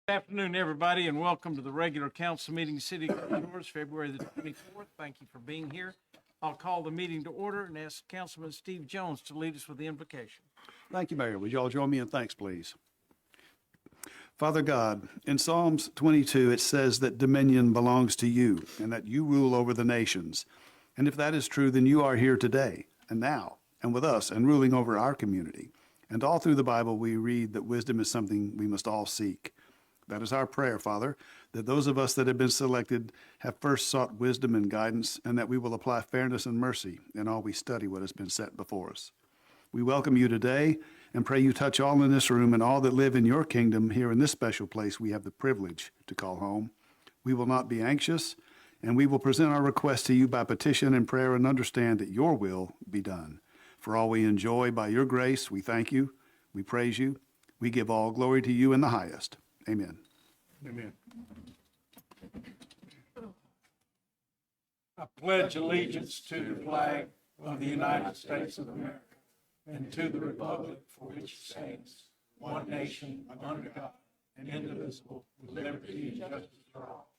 Good afternoon, everybody, and welcome to the regular council meeting, City of Gulf Shores, February the 24th. Thank you for being here. I'll call the meeting to order and ask Councilman Steve Jones to lead us with the invocation. Thank you, Mayor. Would you all join me in thanks, please? Father God, in Psalms 22, it says that dominion belongs to you and that you rule over the nations. And if that is true, then you are here today and now and with us and ruling over our community. And all through the Bible, we read that wisdom is something we must all seek. That is our prayer, Father, that those of us that have been selected have first sought wisdom and guidance, and that we will apply fairness and mercy in all we study what has been set before us. We welcome you today and pray you touch all in this room and all that live in your kingdom here in this special place we have the privilege to call home. We will not be anxious, and we will present our request to you by petition and prayer and understand that your will be done. For all we enjoy by your grace, we thank you, we praise you, we give all glory to you in the highest. Amen. Amen. I pledge allegiance to the flag of the United States of America and to the republic for which it stands, one nation, under God, and indivisible, with liberty and justice for all.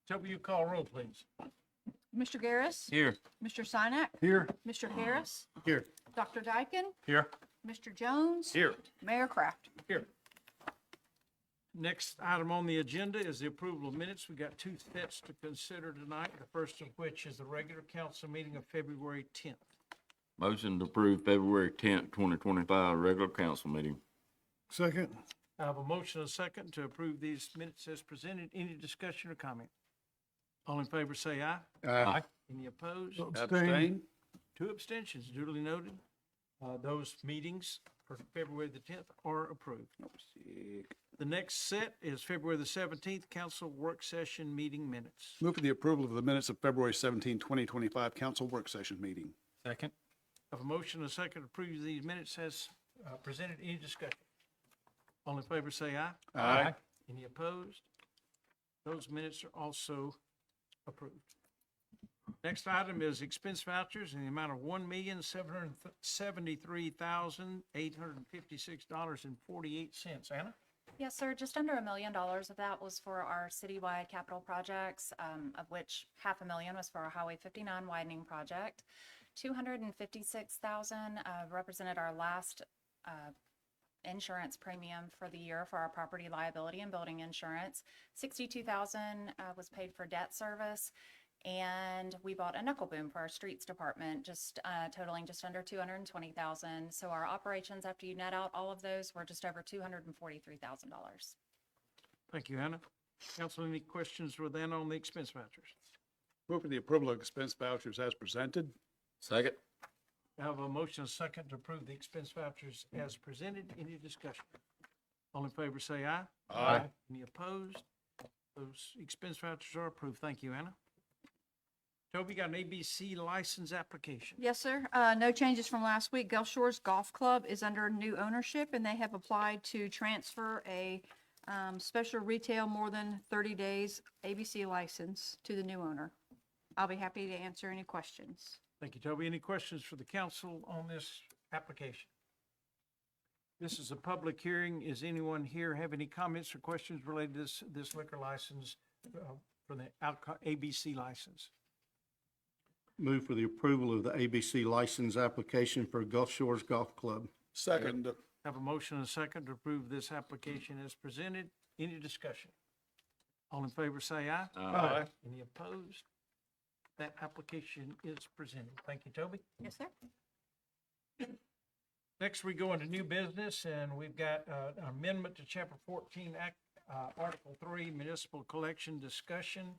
Toby, you call roll, please. Mr. Garris? Here. Mr. Sinek? Here. Mr. Harris? Here. Dr. Dyken? Here. Mr. Jones? Here. Mayor Kraft? Here. Next item on the agenda is the approval of minutes. We got two sets to consider tonight, the first of which is the regular council meeting of February 10th. Motion to approve February 10th, 2025, regular council meeting. Second. I have a motion and a second to approve these minutes as presented. Any discussion or comment? All in favor say aye. Aye. Any opposed? Abstain. Two abstentions duly noted. Those meetings for February the 10th are approved. The next set is February the 17th, council work session meeting minutes. Move for the approval of the minutes of February 17, 2025 council work session meeting. Second. I have a motion and a second to approve these minutes as presented. Any discussion? All in favor say aye. Aye. Any opposed? Those minutes are also approved. Next item is expense vouchers in the amount of $1,773,856.48. Anna? Yes, sir. Just under $1 million of that was for our citywide capital projects, of which $500,000 was for our Highway 59 widening project. $256,000 represented our last insurance premium for the year for our property liability and building insurance. $62,000 was paid for debt service. And we bought a knuckle boom for our streets department, just totaling just under $220,000. So our operations, after you net out all of those, were just over $243,000. Thank you, Anna. Council, any questions with Anna on the expense vouchers? Move for the approval of expense vouchers as presented. Second. I have a motion and a second to approve the expense vouchers as presented. Any discussion? All in favor say aye. Aye. Any opposed? Those expense vouchers are approved. Thank you, Anna. Toby, got an ABC license application. Yes, sir. No changes from last week. Gulf Shores Golf Club is under new ownership, and they have applied to transfer a special retail more than 30 days ABC license to the new owner. I'll be happy to answer any questions. Thank you, Toby. Any questions for the council on this application? This is a public hearing. Is anyone here have any comments or questions related to this liquor license for the ABC license? Move for the approval of the ABC license application for Gulf Shores Golf Club. Second. Have a motion and a second to approve this application as presented. Any discussion? All in favor say aye. Aye. Any opposed? That application is presented. Thank you, Toby. Yes, sir. Next, we go into new business, and we've got an amendment to Chapter 14, Act, Article 3, Municipal Collection Discussion.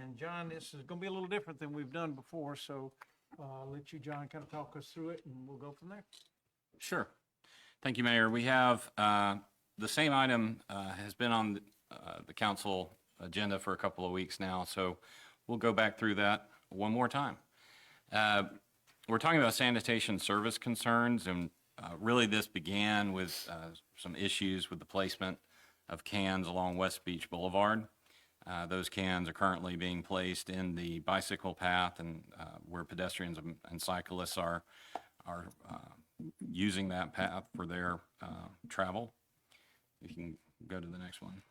And John, this is going to be a little different than we've done before, so I'll let you, John, kind of talk us through it, and we'll go from there. Sure. Thank you, Mayor. We have the same item has been on the council agenda for a couple of weeks now, so we'll go back through that one more time. We're talking about sanitation service concerns, and really this began with some issues with the placement of cans along West Beach Boulevard. Those cans are currently being placed in the bicycle path and where pedestrians and cyclists are using that path for their travel. You can go to the next one.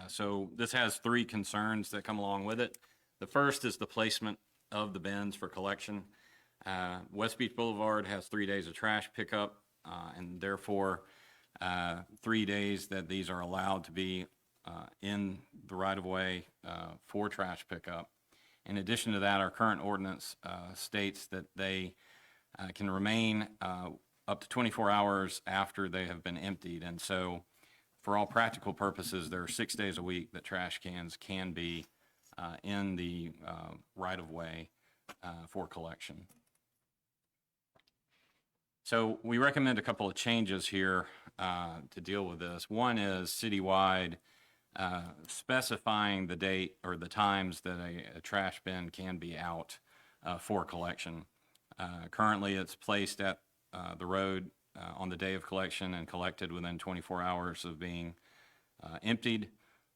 So this has three concerns that come along with it. The first is the placement of the bins for collection. West Beach Boulevard has 3 days of trash pickup, and therefore 3 days that these are allowed to be in the right-of-way for trash pickup. In addition to that, our current ordinance states that they can remain up to 24 hours after they have been emptied. And so for all practical purposes, there are 6 days a week that trash cans can be in the right-of-way for collection. So we recommend a couple of changes here to deal with this. One is citywide specifying the date or the times that a trash bin can be out for collection. Currently, it's placed at the road on the day of collection and collected within 24 hours of being emptied.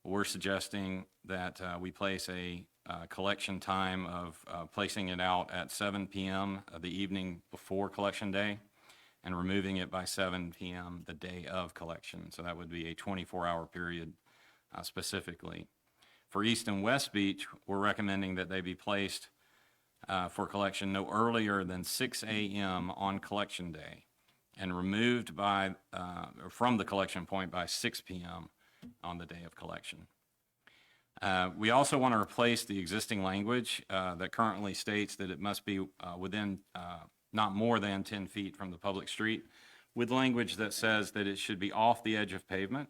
We're suggesting that we place a collection time of placing it out at 7 p.m. the evening before collection day and removing it by 7 p.m. the day of collection. So that would be a 24-hour period specifically. For East and West Beach, we're recommending that they be placed for collection no earlier than 6 a.m. on collection day and removed by from the collection point by 6 p.m. on the day of collection. We also want to replace the existing language that currently states that it must be within not more than 10 feet from the public street with language that says that it should be off the edge of pavement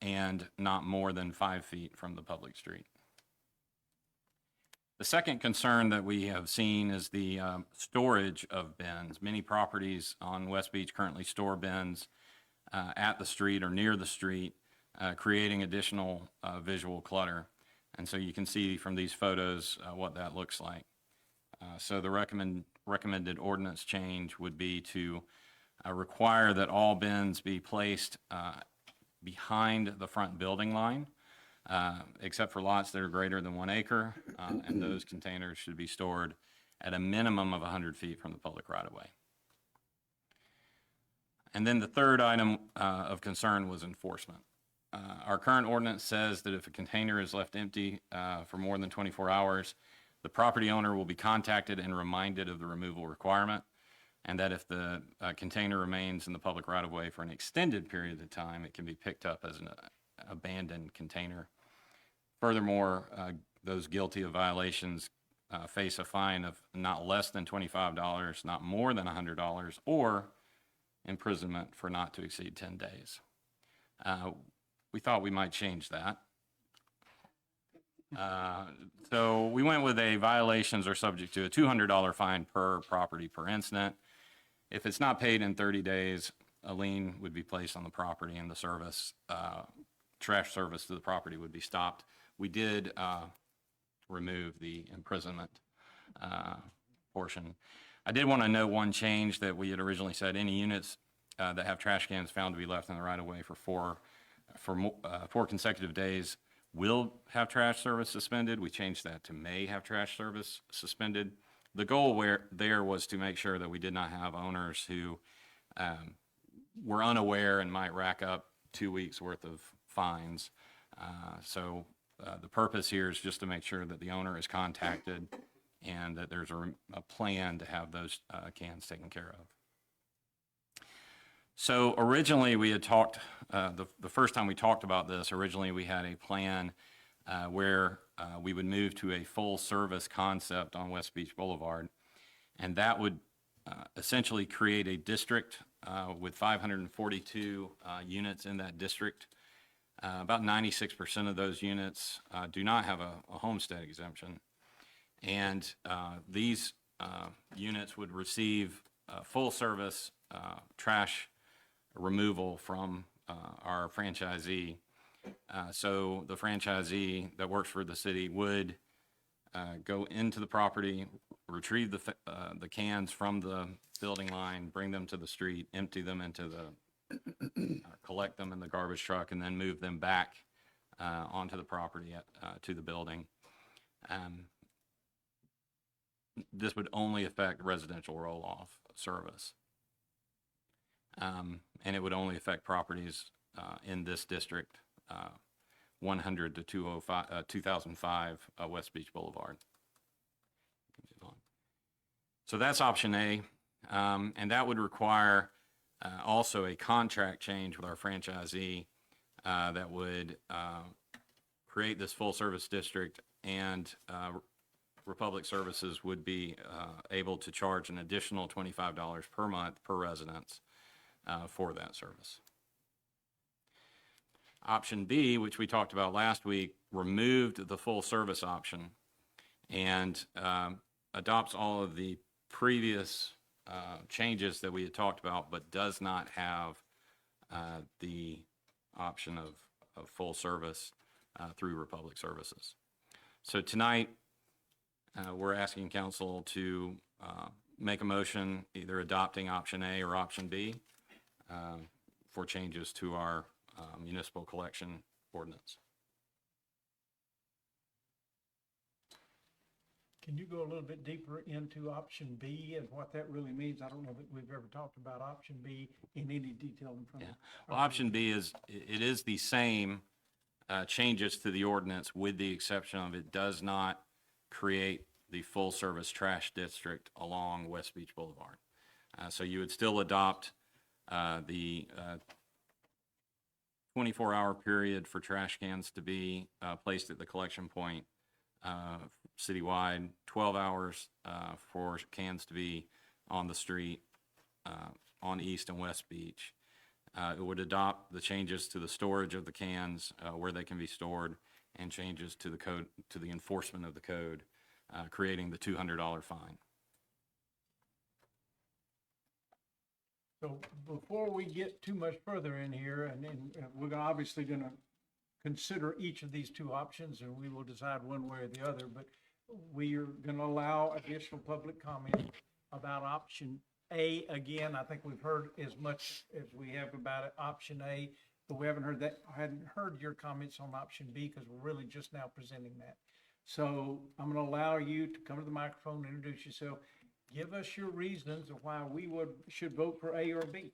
and not more than 5 feet from the public street. The second concern that we have seen is the storage of bins. Many properties on West Beach currently store bins at the street or near the street, creating additional visual clutter. And so you can see from these photos what that looks like. So the recommended ordinance change would be to require that all bins be placed behind the front building line, except for lots that are greater than 1 acre, and those containers should be stored at a minimum of 100 feet from the public right-of-way. And then the third item of concern was enforcement. Our current ordinance says that if a container is left empty for more than 24 hours, the property owner will be contacted and reminded of the removal requirement, and that if the container remains in the public right-of-way for an extended period of time, it can be picked up as an abandoned container. Furthermore, those guilty of violations face a fine of not less than $25, not more than $100, or imprisonment for not to exceed 10 days. We thought we might change that. So we went with a violations are subject to a $200 fine per property per incident. If it's not paid in 30 days, a lien would be placed on the property and the service, trash service to the property would be stopped. We did remove the imprisonment portion. I did want to note one change that we had originally said any units that have trash cans found to be left in the right-of-way for four consecutive days will have trash service suspended. We changed that to may have trash service suspended. The goal there was to make sure that we did not have owners who were unaware and might rack up 2 weeks worth of fines. So the purpose here is just to make sure that the owner is contacted and that there's a plan to have those cans taken care of. So originally we had talked, the first time we talked about this, originally we had a plan where we would move to a full service concept on West Beach Boulevard. And that would essentially create a district with 542 units in that district. About 96% of those units do not have a homestead exemption. And these units would receive full service trash removal from our franchisee. So the franchisee that works for the city would go into the property, retrieve the cans from the building line, bring them to the street, empty them into the, collect them in the garbage truck, and then move them back onto the property to the building. This would only affect residential roll-off service. And it would only affect properties in this district, 100 to 2005 West Beach Boulevard. So that's option A, and that would require also a contract change with our franchisee that would create this full-service district, and Republic Services would be able to charge an additional $25 per month per residence for that service. Option B, which we talked about last week, removed the full-service option and adopts all of the previous changes that we had talked about, but does not have the option of full service through Republic Services. So tonight, we're asking council to make a motion either adopting option A or option B for changes to our municipal collection ordinance. Can you go a little bit deeper into option B and what that really means? I don't know that we've ever talked about option B in any detail in front of. Well, option B is, it is the same changes to the ordinance with the exception of it does not create the full-service trash district along West Beach Boulevard. So you would still adopt the 24-hour period for trash cans to be placed at the collection point citywide, 12 hours for cans to be on the street on East and West Beach. It would adopt the changes to the storage of the cans, where they can be stored, and changes to the code, to the enforcement of the code, creating the $200 fine. So before we get too much further in here, and we're obviously going to consider each of these two options, and we will decide one way or the other, but we are going to allow additional public comment about option A. Again, I think we've heard as much as we have about it, option A, but we hadn't heard your comments on option B because we're really just now presenting that. So I'm going to allow you to come to the microphone, introduce yourself, give us your reasons of why we should vote for A or B,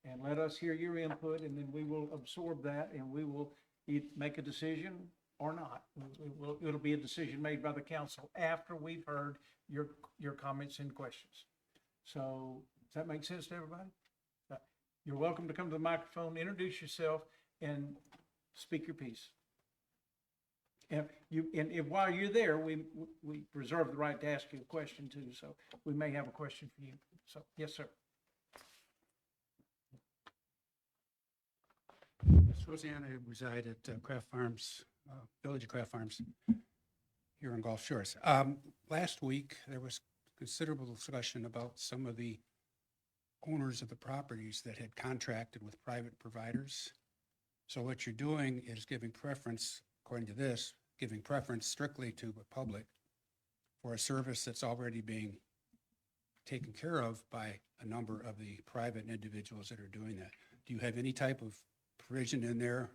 and let us hear your input, and then we will absorb that, and we will make a decision or not. It'll be a decision made by the council after we've heard your comments and questions. So does that make sense to everybody? You're welcome to come to the microphone, introduce yourself, and speak your piece. And while you're there, we reserve the right to ask you a question too. So we may have a question for you. So yes, sir. Roseanne, I reside at Craft Farms, Village of Craft Farms here in Gulf Shores. Last week, there was considerable discussion about some of the owners of the properties that had contracted with private providers. So what you're doing is giving preference, according to this, giving preference strictly to the public for a service that's already being taken care of by a number of the private individuals that are doing that. Do you have any type of provision in there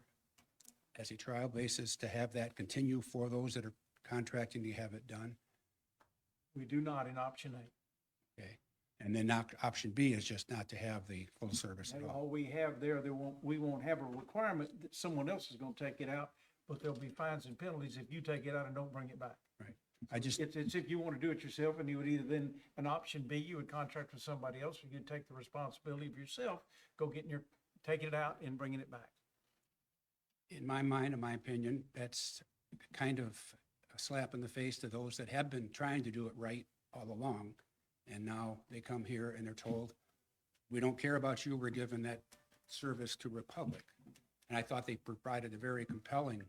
as a trial basis to have that continue for those that are contracting to have it done? We do not in option A. Okay. And then option B is just not to have the full service at all. All we have there, we won't have a requirement that someone else is going to take it out, but there'll be fines and penalties if you take it out and don't bring it back. Right. I just, It's if you want to do it yourself, and you would either then, an option B, you would contract with somebody else, or you'd take the responsibility of yourself, taking it out and bringing it back. in my mind, in my opinion, that's kind of a slap in the face to those that have been trying to do it right all along. And now they come here and they're told, we don't care about you, we're giving that service to Republic. And I thought they provided a very compelling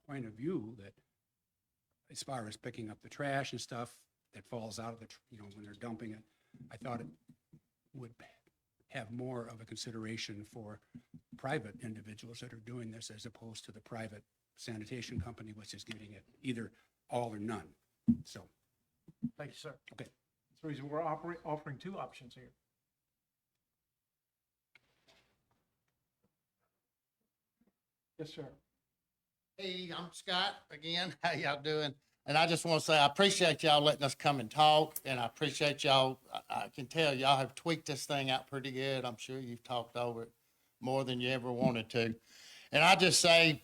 point of view that as far as picking up the trash and stuff that falls out of the, when they're dumping it, I thought it would have more of a consideration for private individuals that are doing this as opposed to the private sanitation company, which is getting it either all or none. So, Thank you, sir. okay. That's the reason we're offering two options here. Yes, sir. Hey, I'm Scott again. How y'all doing? And I just want to say, I appreciate y'all letting us come and talk, and I appreciate y'all. I can tell y'all have tweaked this thing out pretty good. I'm sure you've talked over it more than you ever wanted to. And I just say,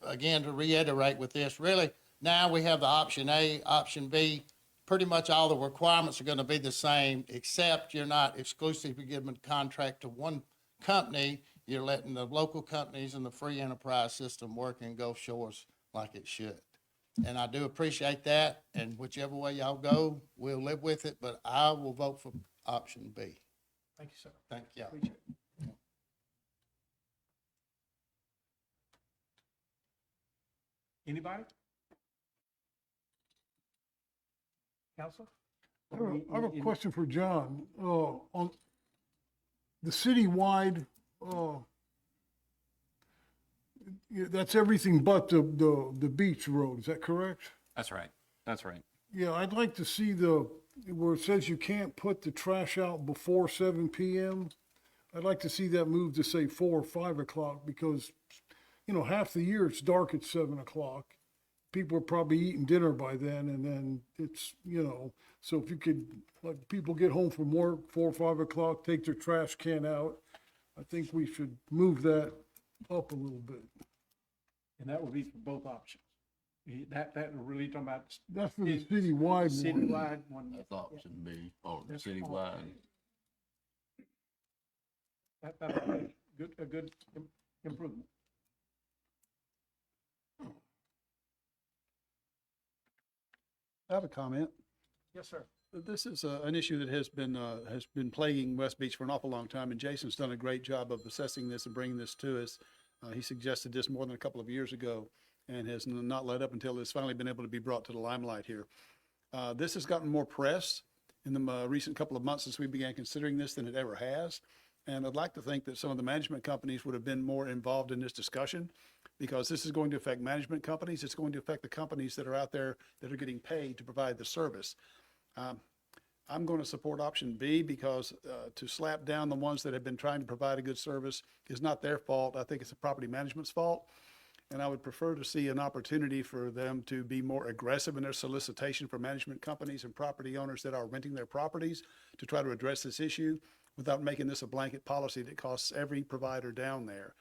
again, to reiterate with this, really, now we have the option A, option B. Pretty much all the requirements are going to be the same, except you're not exclusively giving a contract to one company. You're letting the local companies and the free enterprise system work in Gulf Shores like it should. And I do appreciate that, and whichever way y'all go, we'll live with it, but I will vote for option B. Thank you, sir. Thank y'all. Appreciate it. Anybody? Council? I have a question for John. On the citywide, that's everything but the beach road, is that correct? That's right. That's right. Yeah, I'd like to see where it says you can't put the trash out before 7 PM. I'd like to see that move to say 4 or 5 o'clock because, half the year it's dark at 7 o'clock. People are probably eating dinner by then, and then it's, so if you could, like, people get home from work, 4 or 5 o'clock, take their trash can out. I think we should move that up a little bit. And that would be for both options. That we're really talking about. That's for the citywide one. Citywide one. That's option B, or That's citywide. That's a good improvement. I have a comment. Yes, sir. This is an issue that has been plaguing West Beach for an awful long time, and Jason's done a great job of assessing this and bringing this to us. He suggested this more than a couple of years ago and has not let up until it's finally been able to be brought to the limelight here. This has gotten more press in the recent couple of months since we began considering this than it ever has. And I'd like to think that some of the management companies would have been more involved in this discussion because this is going to affect management companies. It's going to affect the companies that are out there that are getting paid to provide the service. I'm going to support option B because to slap down the ones that have been trying to provide a good service is not their fault. I think it's the property management's fault. And I would prefer to see an opportunity for them to be more aggressive in their solicitation for management companies and property owners that are renting their properties to try to address this issue without making this a blanket policy that costs every provider down there.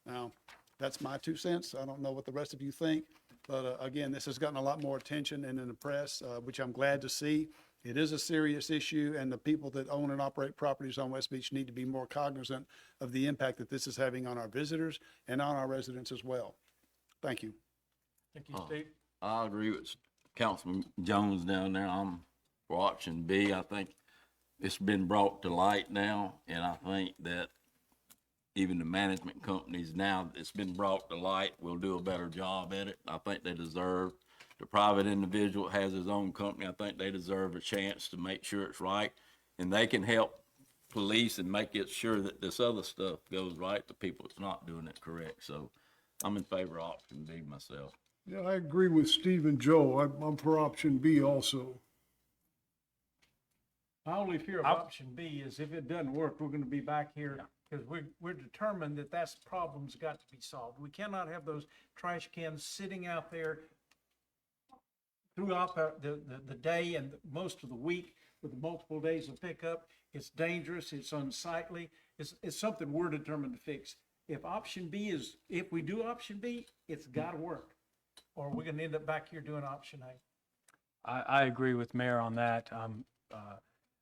Now, that's my 2 cents. I don't know what the rest of you think. But again, this has gotten a lot more attention and in the press, which I'm glad to see. It is a serious issue, and the people that own and operate properties on West Beach need to be more cognizant of the impact that this is having on our visitors and on our residents as well. Thank you. Thank you, Steve. I agree with Councilman Jones down there. I'm for option B. I think it's been brought to light now, and I think that even the management companies now, it's been brought to light, will do a better job at it. I think they deserve, the private individual has his own company, I think they deserve a chance to make sure it's right. And they can help police and make it sure that this other stuff goes right to people that's not doing it correct. So I'm in favor of option B myself. Yeah, I agree with Steve and Joe. I'm for option B also. My only fear of option B is if it doesn't work, we're gonna be back here because we're determined that that's problem's got to be solved. We cannot have those trash cans sitting out there throughout the day and most of the week with multiple days of pickup. It's dangerous, it's unsightly, it's something we're determined to fix. If we do option B, it's gotta work, or we're gonna end up back here doing option A. I agree with Mayor on that.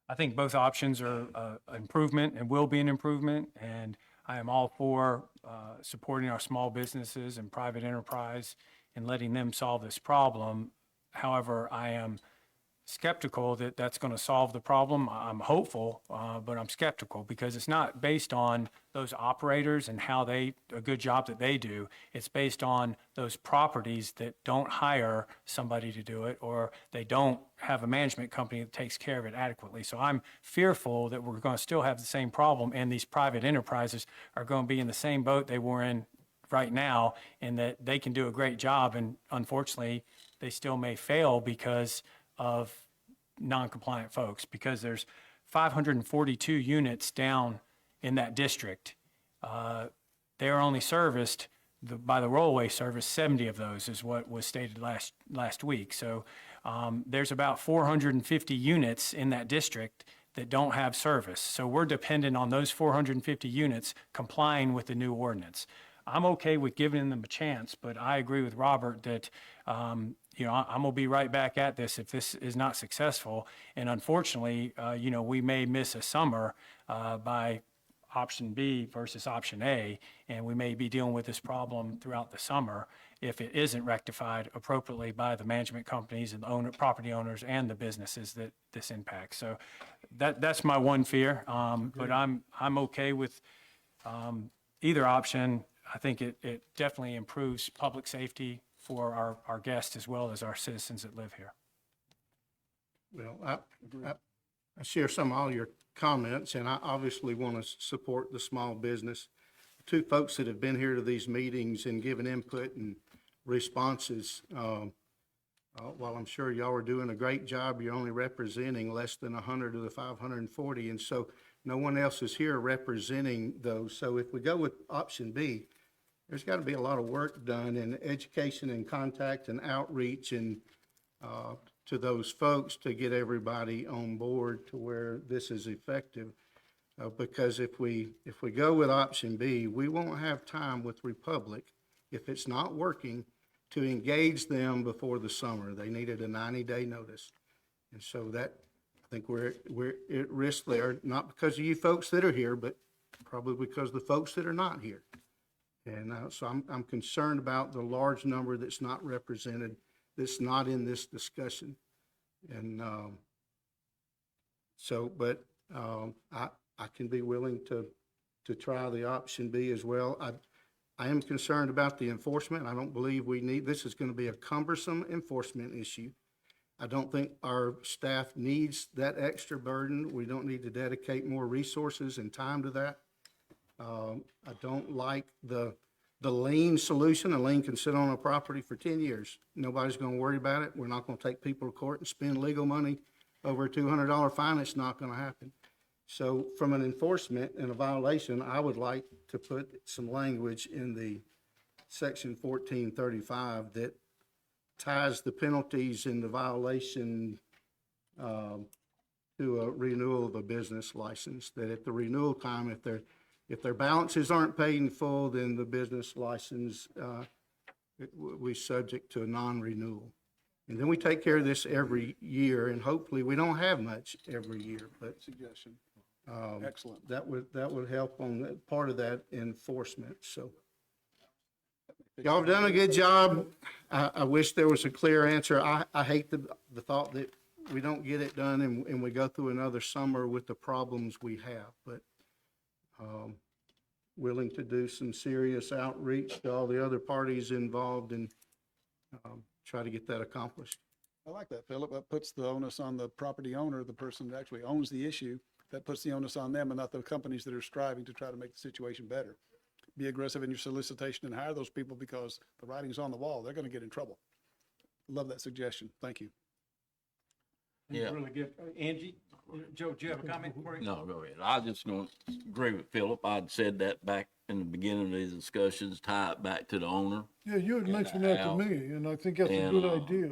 I think both options are improvement and will be an improvement, and I am all for supporting our small businesses and private enterprise and letting them solve this problem. However, I am skeptical that that's going to solve the problem. I'm hopeful, but I'm skeptical because it's not based on those operators and a good job that they do. It's based on those properties that don't hire somebody to do it, or they don't have a management company that takes care of it adequately. So I'm fearful that we're going to still have the same problem, and these private enterprises are going to be in the same boat they were in right now, and that they can do a great job, and unfortunately, they still may fail because of non-compliant folks, because there's 542 units down in that district. They are only serviced by the rollway service, 70 of those is what was stated last week. So there's about 450 units in that district that don't have service. So we're dependent on those 450 units complying with the new ordinance. I'm okay with giving them a chance, but I agree with Robert that, you know, I'm gonna be right back at this if this is not successful. And unfortunately, you know, we may miss a summer by option B versus option A, and we may be dealing with this problem throughout the summer if it isn't rectified appropriately by the management companies and the property owners and the businesses that this impacts. So that's my one fear, but I'm okay with either option. I think it definitely improves public safety for our guests as well as our citizens that live here. Well, I share some of all your comments, and I obviously want to support the small business. Two folks that have been here to these meetings and given input and responses, while I'm sure y'all are doing a great job, you're only representing less than 100 of the 540, and so no one else is here representing those. So if we go with option B, there's got to be a lot of work done in education and contact and outreach and to those folks to get everybody on board to where this is effective. Because if we go with option B, we won't have time with Republic, if it's not working, to engage them before the summer. They needed a 90-day notice. And so that, I think we're at risk there, not because of you folks that are here, but probably because of the folks that are not here. And so I'm concerned about the large number that's not represented, that's not in this discussion. And I can be willing to try the option B as well. I am concerned about the enforcement. I don't believe this is going to be a cumbersome enforcement issue. I don't think our staff needs that extra burden. We don't need to dedicate more resources and time to that. I don't like the lien solution. A lien can sit on a property for 10 years. Nobody's going to worry about it. We're not going to take people to court and spend legal money over a $200 fine. It's not going to happen. So from an enforcement and a violation, I would like to put some language in the section 1435 that ties the penalties in the violation to a renewal of a business license, that at the renewal time, if their balances aren't paid in full, then the business license we subject to a non-renewal. And then we take care of this every year, and hopefully we don't have much every year, but Suggestion. Excellent. that would help on part of that enforcement, so. Y'all have done a good job. I wish there was a clear answer. I hate the thought that we don't get it done and we go through another summer with the problems we have, but willing to do some serious outreach to all the other parties involved and try to get that accomplished. I like that, Philip. That puts the onus on the property owner, the person that actually owns the issue. That puts the onus on them and not the companies that are striving to try to make the situation better. Be aggressive in your solicitation and hire those people because the writing's on the wall. They're going to get in trouble. Love that suggestion. Thank you. Yeah. Really good. Angie, Joe, do you have a comment for you? No, go ahead. I just gonna agree with Philip. I'd said that back in the beginning of these discussions, tie it back to the owner, Yeah, you had mentioned that to me, and I think that's a And, good idea.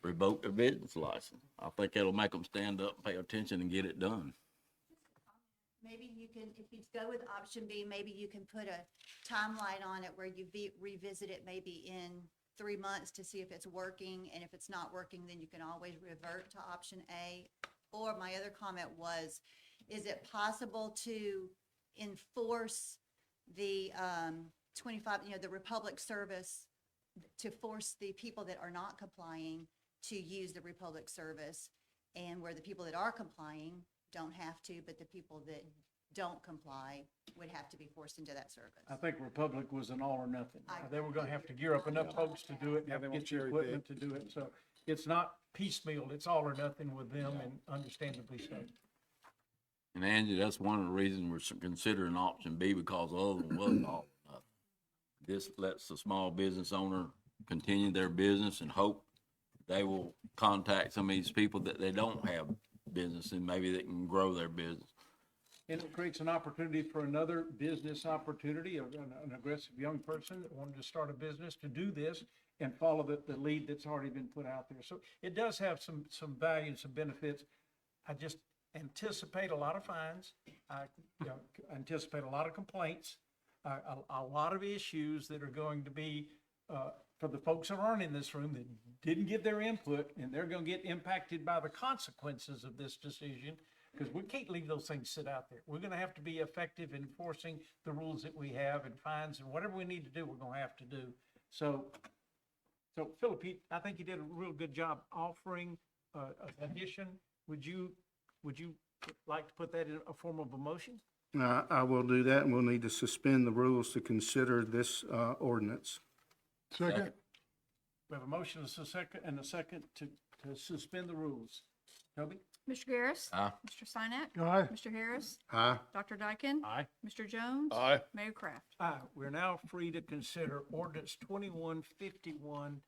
revoke their business license. I think it'll make them stand up, pay attention, and get it done. Maybe you can, if you go with option B, maybe you can put a timeline on it where you revisit it maybe in 3 months to see if it's working, and if it's not working, then you can always revert to option A. Or my other comment was, is it possible to enforce the 25, the Republic service, to force the people that are not complying to use the Republic service, and where the people that are complying don't have to, but the people that don't comply would have to be forced into that service? I think Republic was an all or nothing. I They were gonna have to gear up enough folks to do it, and have they to won't get the cherry equipment to do it. So it's not piecemeal, it's all or nothing with them, and understandably so. And Angie, that's one of the reasons we're considering option B, because the other one wasn't all or nothing. This lets the small business owner continue their business and hope they will contact some of these people that they don't have business and maybe they can grow their business. And it creates an opportunity for another business opportunity, an aggressive young person that wanted to start a business to do this and follow the lead that's already been put out there. So it does have some value and some benefits. I just anticipate a lot of fines. I, anticipate a lot of complaints, a lot of issues that are going to be, for the folks that aren't in this room that didn't give their input, and they're gonna get impacted by the consequences of this decision, because we can't leave those things sit out there. We're gonna have to be effective in enforcing the rules that we have and fines and whatever we need to do, we're gonna have to do. So Philip, I think you did a real good job offering an addition. Would you like to put that in a form of a motion? I will do that, and we'll need to suspend the rules to consider this ordinance. Second? We have a motion and a second to suspend the rules. Toby? Mr. Garris. Aye. Mr. Sinek. Aye. Mr. Harris. Aye. Dr. Dyken. Aye. Mr. Jones. Aye. Mayor Kraft. Aye. We're now free to consider ordinance 2151.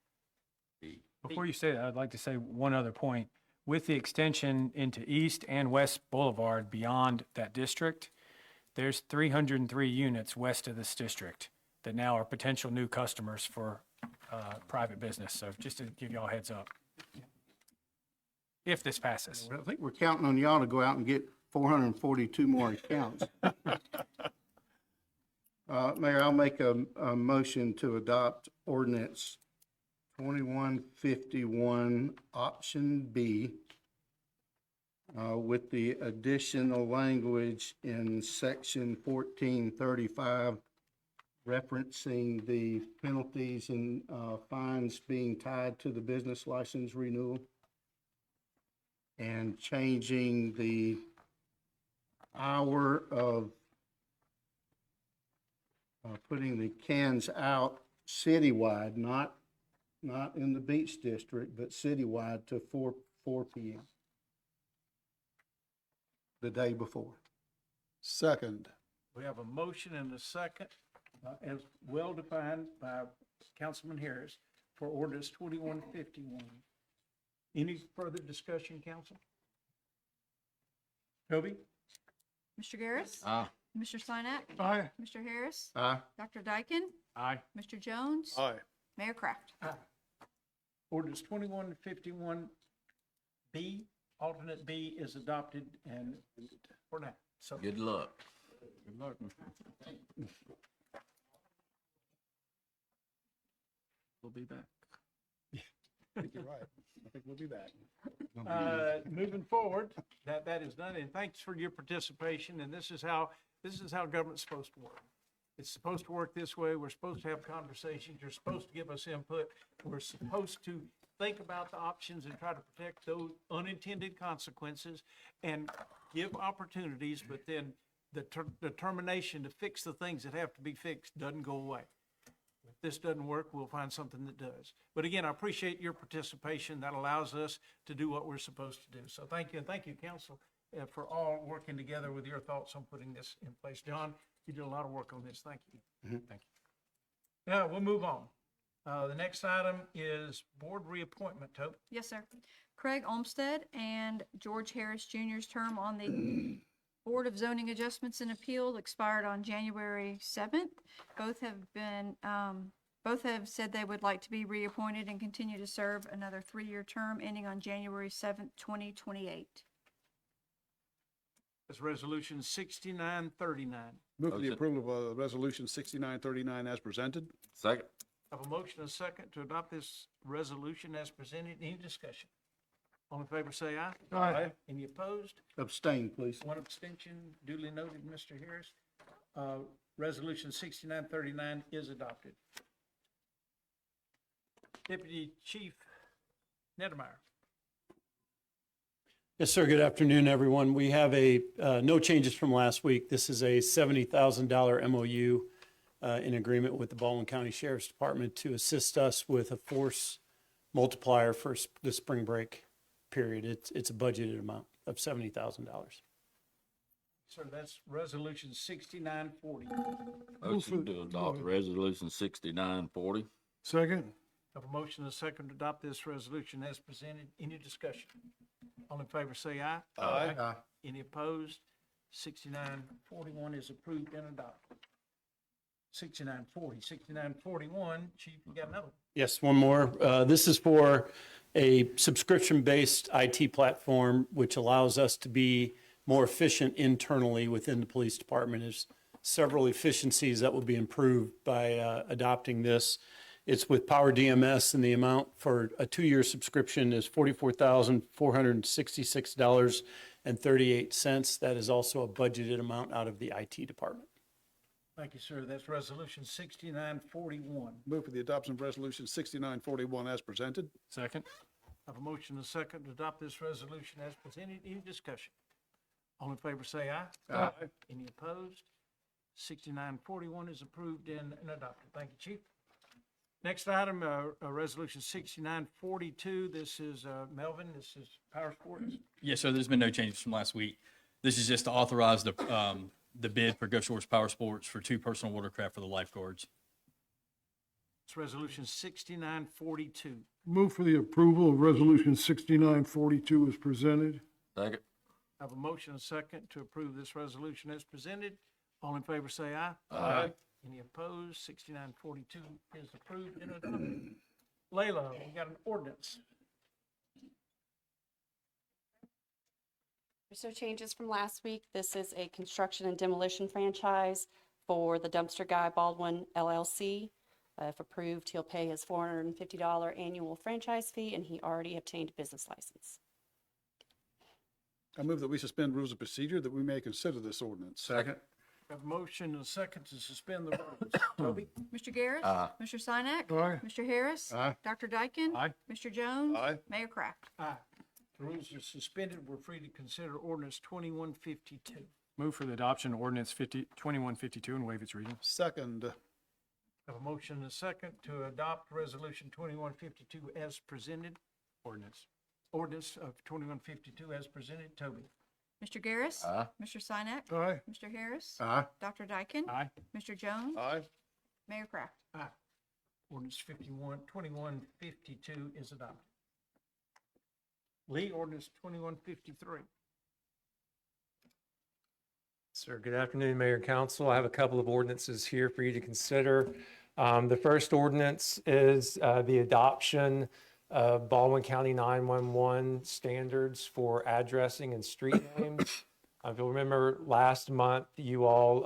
Before you say that, I'd like to say one other point. With the extension into East and West Boulevard beyond that district, there's 303 units west of this district that now are potential new customers for private business. So just to give y'all a heads up. If this passes. Well, I think we're counting on y'all to go out and get 442 more accounts. Mayor, I'll make a motion to adopt ordinance 2151, option B, with the additional language in section 1435 referencing the penalties and fines being tied to the business license renewal, and changing the hour of putting the cans out citywide, not in the beach district, but citywide to 4 p.m. the day before. Second. We have a motion and a second, as well defined by Councilman Harris, for ordinance 2151. Any further discussion, council? Toby? Mr. Garris. Aye. Mr. Sinek. Aye. Mr. Harris. Aye. Dr. Dyken. Aye. Mr. Jones. Aye. Mayor Kraft. Aye. Ordinance 2151B, alternate B, is adopted and for now. So Good luck. good luck. We'll be back. I think you're right. I think we'll be back. Moving forward, that is done, and thanks for your participation, and this is how government's supposed to work. It's supposed to work this way. We're supposed to have conversations. You're supposed to give us input. We're supposed to think about the options and try to protect those unintended consequences and give opportunities, but then the determination to fix the things that have to be fixed doesn't go away. If this doesn't work, we'll find something that does. But again, I appreciate your participation. That allows us to do what we're supposed to do. So thank you, and thank you, council, for all working together with your thoughts on putting this in place. John, you did a lot of work on this. Thank you. Thank you. Now, we'll move on. The next item is board reappointment. Toby? Yes, sir. Craig Olmsted and George Harris Jr.'s term on the Board of Zoning Adjustments and Appeals expired on January 7th. Both have said they would like to be reappointed and continue to serve another 3-year term ending on January 7th, 2028. That's resolution 6939. Move for the Motion. approval of resolution 6939 as presented. Second. I have a motion and a second to adopt this resolution as presented. Any discussion? All in favor, say aye. Aye. Any opposed? Abstain, please. One abstention, duly noted, Mr. Harris. Resolution 6939 is adopted. Deputy Chief Nettemeyer. Yes, sir. Good afternoon, everyone. We have no changes from last week. This is a $70,000 MOU in agreement with the Baldwin County Sheriff's Department to assist us with a force multiplier for the spring break period. It's a budgeted amount of $70,000. Sir, that's resolution 6940. Motion to adopt resolution 6940. Second? I have a motion and a second to adopt this resolution as presented. Any discussion? All in favor, say aye. Aye. Any opposed? 6941 is approved and adopted. 6941, Chief, you got another one? Yes, one more. This is for a subscription-based IT platform, which allows us to be more efficient internally within the police department. There's several efficiencies that will be improved by adopting this. It's with Power DMS, and the amount for a 2-year subscription is $44,466.38. That is also a budgeted amount out of the IT department. Thank you, sir. That's resolution 6941. Move for the adoption of resolution 6941 as presented. Second? I have a motion and a second to adopt this resolution as presented. Any discussion? All in favor say aye. Aye. Any opposed? 6941 is approved and adopted. Thank you, Chief. Next item, resolution 6942. This is, Melvin, this is Power Sports. Yes, sir. There's been no changes from last week. This is just to authorize the bid for Gulf Shores Power Sports for 2 personal watercraft for the lifeguards. It's resolution 6942. Move for the approval of resolution 6942 as presented. Second. I have a motion and a second to approve this resolution as presented. All in favor say aye. Aye. Any opposed? 6942 is approved and adopted. Layla, we got an ordinance. There's no changes from last week. This is a construction and demolition franchise for the Dumpster Guy Baldwin LLC. If approved, he'll pay his $450 annual franchise fee, and he already obtained a business license. I move that we suspend rules of procedure that we may consider this ordinance. Second. Have a motion and a second to suspend the rules. Toby? Mr. Garris. Aye. Mr. Sinek. Aye. Mr. Harris. Aye. Dr. Dyken. Aye. Mr. Jones. Aye. Mayor Kraft. Aye. The rules are suspended. We're free to consider ordinance 2152. Move for the adoption of ordinance 2152 and waive its reading. Second. Have a motion and a second to adopt resolution 2152 as presented. Ordinance. Ordinance of 2152 as presented. Toby? Mr. Garris. Aye. Mr. Sinek. Aye. Mr. Harris. Aye. Dr. Dyken. Aye. Mr. Jones. Aye. Mayor Kraft. Aye. Ordinance 2152 is adopted. Lee, ordinance 2153. Sir, good afternoon, Mayor and Council. I have a couple of ordinances here for you to consider. The first ordinance is the adoption of Baldwin County 911 standards for addressing and street names. If you'll remember, last month, you all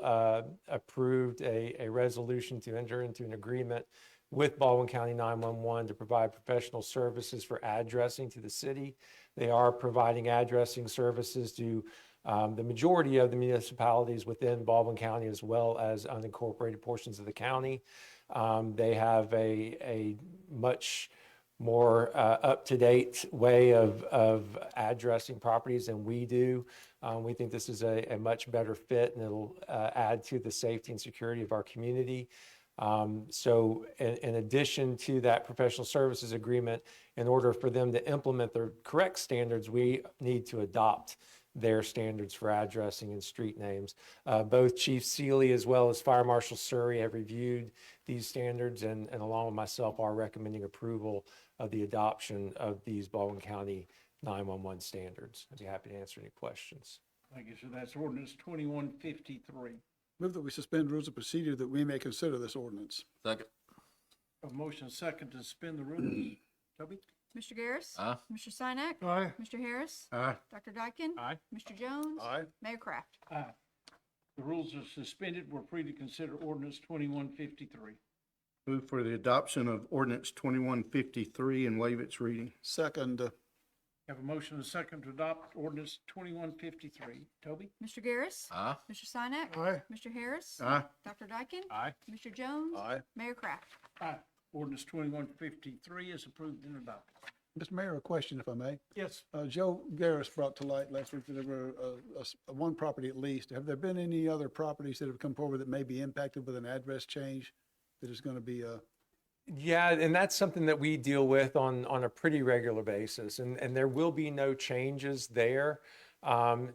approved a resolution to enter into an agreement with Baldwin County 911 to provide professional services for addressing to the city. They are providing addressing services to the majority of the municipalities within Baldwin County, as well as unincorporated portions of the county. They have a much more up-to-date way of addressing properties than we do. We think this is a much better fit, and it'll add to the safety and security of our community. So in addition to that professional services agreement, in order for them to implement the correct standards, we need to adopt their standards for addressing and street names. Both Chief Seeley as well as Fire Marshal Surrey have reviewed these standards, and along with myself are recommending approval of the adoption of these Baldwin County 911 standards. I'd be happy to answer any questions. Thank you, sir. That's ordinance 2153. Move that we suspend rules of procedure that we may consider this ordinance. Second. A motion and a second to suspend the rules. Toby? Mr. Garris. Aye. Mr. Sinek. Aye. Mr. Harris. Aye. Dr. Dyken. Aye. Mr. Jones. Aye. Mayor Kraft. Aye. The rules are suspended. We're free to consider ordinance 2153. Move for the adoption of ordinance 2153 and waive its reading. Second. Have a motion and a second to adopt ordinance 2153. Toby? Mr. Garris. Aye. Mr. Sinek. Aye. Mr. Harris. Aye. Dr. Dyken. Aye. Mr. Jones. Aye. Mayor Kraft. Aye. Ordinance 2153 is approved and adopted. Mr. Mayor, a question if I may. Yes. Joe Garris brought to light last week that there were one property at least. Have there been any other properties that have come forward that may be impacted with an address change that is going to be Yeah, and that's something that we deal with on a pretty regular basis, and there will be no changes there.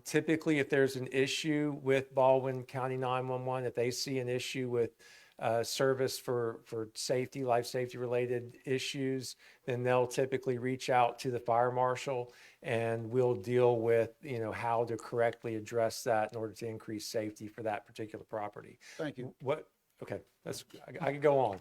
Typically, if there's an issue with Baldwin County 911, if they see an issue with service for safety, life safety related issues, then they'll typically reach out to the fire marshal, and we'll deal with, you know, how to correctly address that in order to increase safety for that particular property. Thank you. What, okay, I could go on.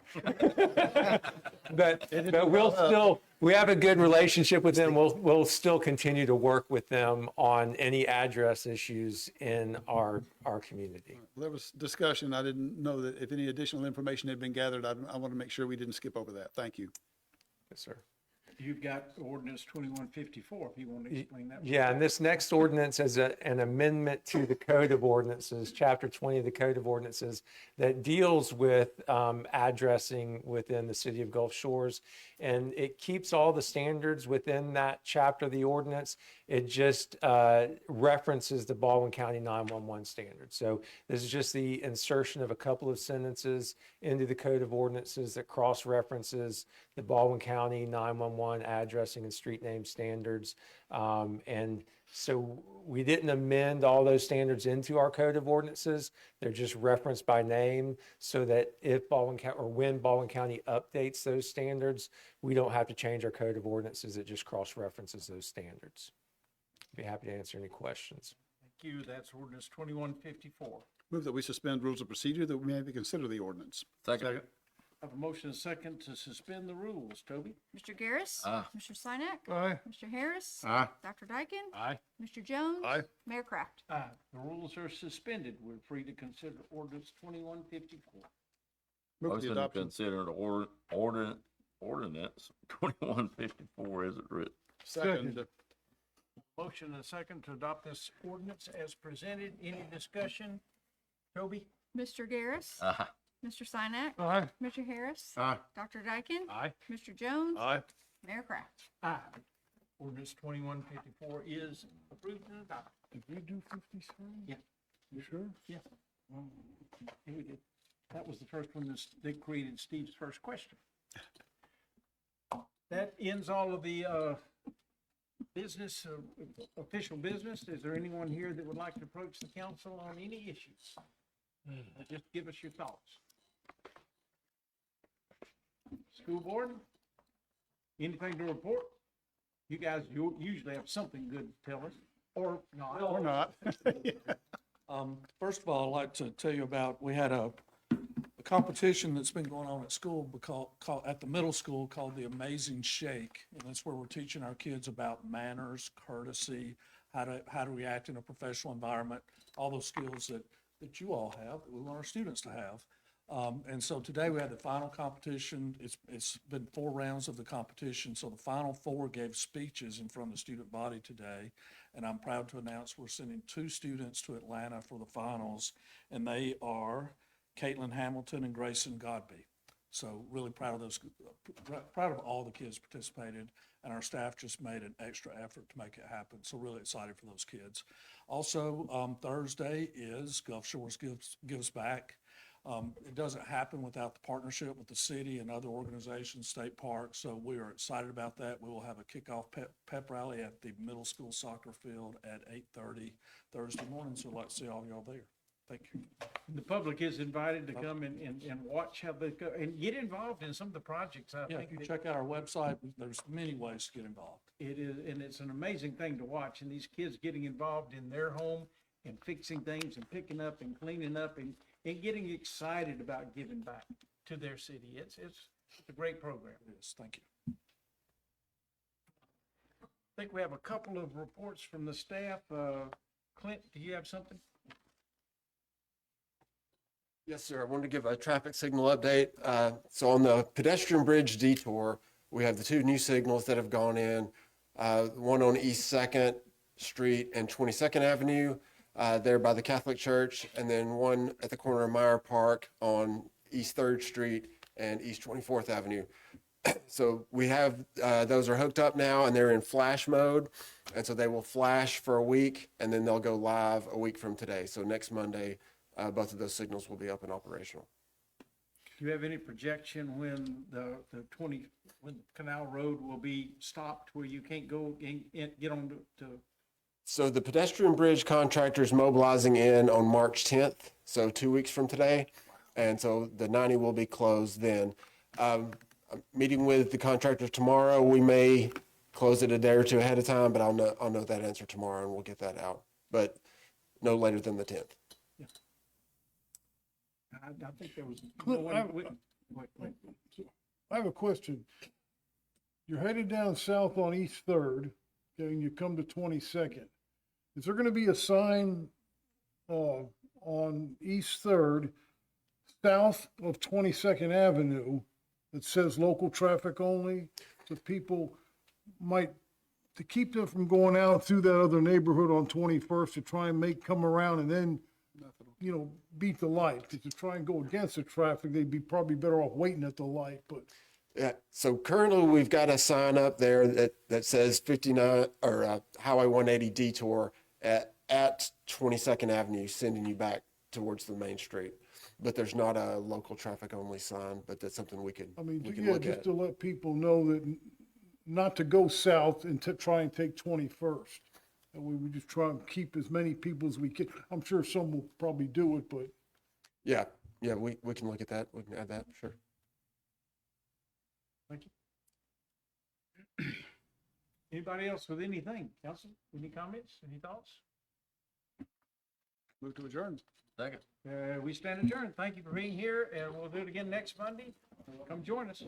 But we'll still, we have a good relationship with them. We'll still continue to work with them on any address issues in our community. There was discussion. I didn't know that if any additional information had been gathered. I want to make sure we didn't skip over that. Thank you. Yes, sir. You've got ordinance 2154, if you want to explain that. Yeah, and this next ordinance is an amendment to the Code of Ordinances, Chapter 20 of the Code of Ordinances, that deals with addressing within the city of Gulf Shores. And it keeps all the standards within that chapter of the ordinance. It just references the Baldwin County 911 standards. So this is just the insertion of a couple of sentences into the Code of Ordinances that cross-references the Baldwin County 911 addressing and street name standards. And so we didn't amend all those standards into our Code of Ordinances. They're just referenced by name so that if Baldwin County, or when Baldwin County updates those standards, we don't have to change our Code of Ordinances. It just cross-references those standards. Be happy to answer any questions. Thank you. That's ordinance 2154. Move that we suspend rules of procedure that we may consider the ordinance. Second. I have a motion and a second to suspend the rules. Toby? Mr. Garris. Aye. Mr. Sinek. Aye. Mr. Harris. Aye. Dr. Dyken. Aye. Mr. Jones. Aye. Mayor Kraft. Aye. The rules are suspended. We're free to consider ordinance 2154. Move the Motion to adoption. consider the ordinance 2154 as it written. Second. Motion and a second to adopt this ordinance as presented. Any discussion? Toby? Mr. Garris. Aye. Mr. Sinek. Aye. Mr. Harris. Aye. Dr. Dyken. Aye. Mr. Jones. Aye. Mayor Kraft. Aye. Ordinance 2154 is approved and adopted. Did we do 53? Yeah. You sure? Yeah. Yeah, we did. That was the first one that created Steve's first question. That ends all of the business, official business. Is there anyone here that would like to approach the council on any issues? Just give us your thoughts. School board? Anything to report? You guys usually have something good to tell us, or not. Or not. First of all, I'd like to tell you about, we had a competition that's been going on at school at the middle school called the Amazing Shake. And that's where we're teaching our kids about manners, courtesy, how to react in a professional environment, all those skills that you all have, that we want our students to have. And so today we had the final competition. It's been 4 rounds of the competition. So the final 4 gave speeches in front of the student body today. And I'm proud to announce we're sending 2 students to Atlanta for the finals. And they are Caitlin Hamilton and Grayson Godby. So really proud of all the kids participated, and our staff just made an extra effort to make it happen. So really excited for those kids. Also, Thursday is Gulf Shores Gives Back. It doesn't happen without the partnership with the city and other organizations, state parks. So we are excited about that. We will have a kickoff pep rally at the middle school soccer field at 8:30 Thursday morning. So I'd like to see all of y'all there. Thank you. The public is invited to come and watch how they go and get involved in some of the projects. I Yeah, think if you that check out our website, there's many ways to get involved. it is, and it's an amazing thing to watch. And these kids getting involved in their home and fixing things and picking up and cleaning up and getting excited about giving back to their city. It's a great program. It is. Thank you. I think we have a couple of reports from the staff. Clint, do you have something? Yes, sir. I wanted to give a traffic signal update. So on the pedestrian bridge detour, we have the 2 new signals that have gone in, one on East 2nd Street and 22nd Avenue, there by the Catholic Church, and then one at the corner of Meyer Park on East 3rd Street and East 24th Avenue. So we have, those are hooked up now and they're in flash mode. And so they will flash for a week and then they'll go live a week from today. So next Monday, both of those signals will be up and operational. Do you have any projection when when Canal Road will be stopped where you can't go and get on to? So the pedestrian bridge contractor is mobilizing in on March 10th, so 2 weeks from today. And so the 90 will be closed then. I'm meeting with the contractor tomorrow. We may close it a day or two ahead of time, but I'll know that answer tomorrow and we'll get that out. But no later than the 10th. I think there was. Cliff, I have a question. You're headed down south on East Third, okay, and you come to 22nd. Is there gonna be a sign, on East Third, south of 22nd Avenue, that says local traffic only? So people might, to keep them from going out through that other neighborhood on 21st to try and come around and then, beat the light. Because to try and go against the traffic, they'd be probably better off waiting at the light, but. Yeah, so currently we've got a sign up there that says 59 or Highway 180 detour at 22nd Avenue, sending you back towards the main street. But there's not a local traffic only sign, but that's something we can look Just at. to let people know that not to go south and to try and take 21st. And we would just try and keep as many people as we can. I'm sure some will probably do it, but. Yeah, we can look at that. We can add that, sure. Thank you. Anybody else with anything? Council, any comments, any thoughts? Move to adjourn. Second. We stand adjourned. Thank you for being here, and we'll do it again next Monday. Come join us.